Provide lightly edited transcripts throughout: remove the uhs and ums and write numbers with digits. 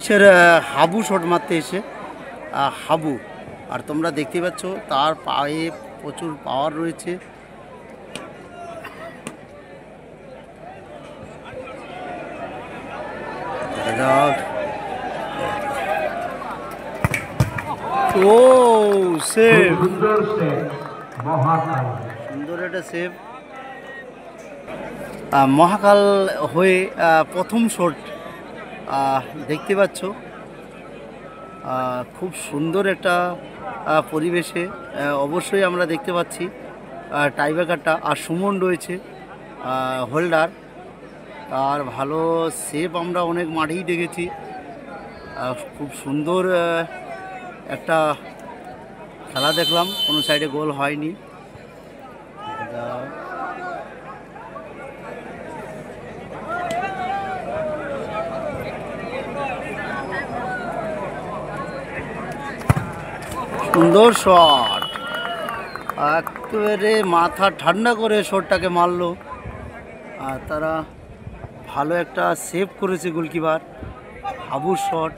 হচ্ছে হাবু শট মারতে এসে হাবু। আর তোমরা দেখতে পাচ্ছ তার পায়ে প্রচুর পাওয়ার রয়েছে। ও সেভ, সুন্দর একটা সেভ। মহাকাল হয়ে প্রথম শট দেখতে পাচ্ছ, খুব সুন্দর একটা পরিবেশে অবশ্যই আমরা দেখতে পাচ্ছি টাইব্রেকারটা। আর সুমন রয়েছে হোল্ডার, আর ভালো সেভ আমরা অনেক মাঠেই দেখেছি। খুব সুন্দর একটা খেলা দেখলাম, কোনো সাইডে গোল হয়নি। সুন্দর শট, একেবারে মাথা ঠান্ডা করে শটটাকে মারলো। আর তারা ভালো একটা সেভ করেছে গোলকিপার হাবুর শট।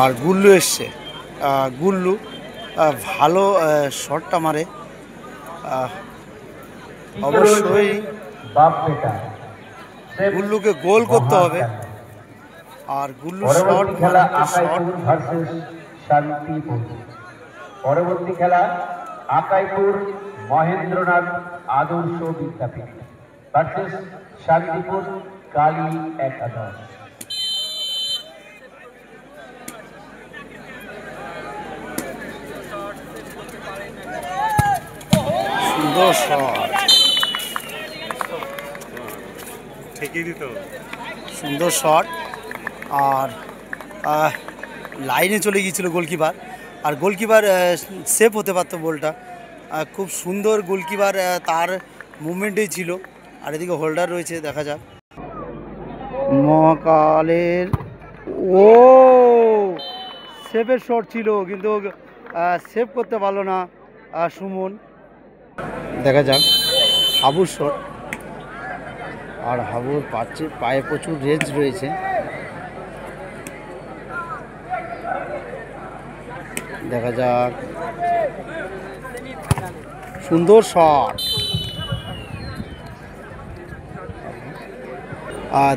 আর গুল্লু এসছে, গুল্লু ভালো শটটা মারে। অবশ্যই গুল্লুকে গোল করতে হবে। আর গুল্লু শট শান্তিপুর। পরবর্তী খেলা আকাইপুর মহেন্দ্রনাথ আদর্শ বিদ্যাপীঠ ভার্সেস শান্তিপুর কালী একাদশ। সুন্দর শট, সুন্দর শট। আর লাইনে চলে গিয়েছিল গোলকিপার, আর গোলকিপার সেভ হতে পারতো বলটা। খুব সুন্দর গোলকিপার তার মুভমেন্টেই ছিল। আর এদিকে হোল্ডার রয়েছে, দেখা যাক। মহাকালের ও সেভের শট ছিল, কিন্তু সেভ করতে পারলো না সুমন। দেখা যাক হাবুর শট। আর হাবুর পায়ে প্রচুর রেঞ্জ রয়েছে। দেখা যাক, সুন্দর শট।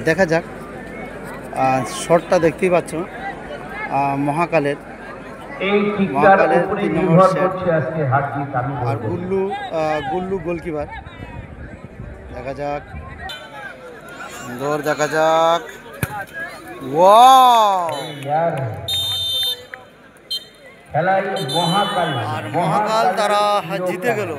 দেখা যাক শটটা দেখতেই পাচ্ছ মহাকালের 3 নম্বর সেট। আর গুল্লু গোলকিপার। দেখা যাক, সুন্দর, দেখা যাক। ওয়াও, আর মহাকাল তারা জিতে গেল।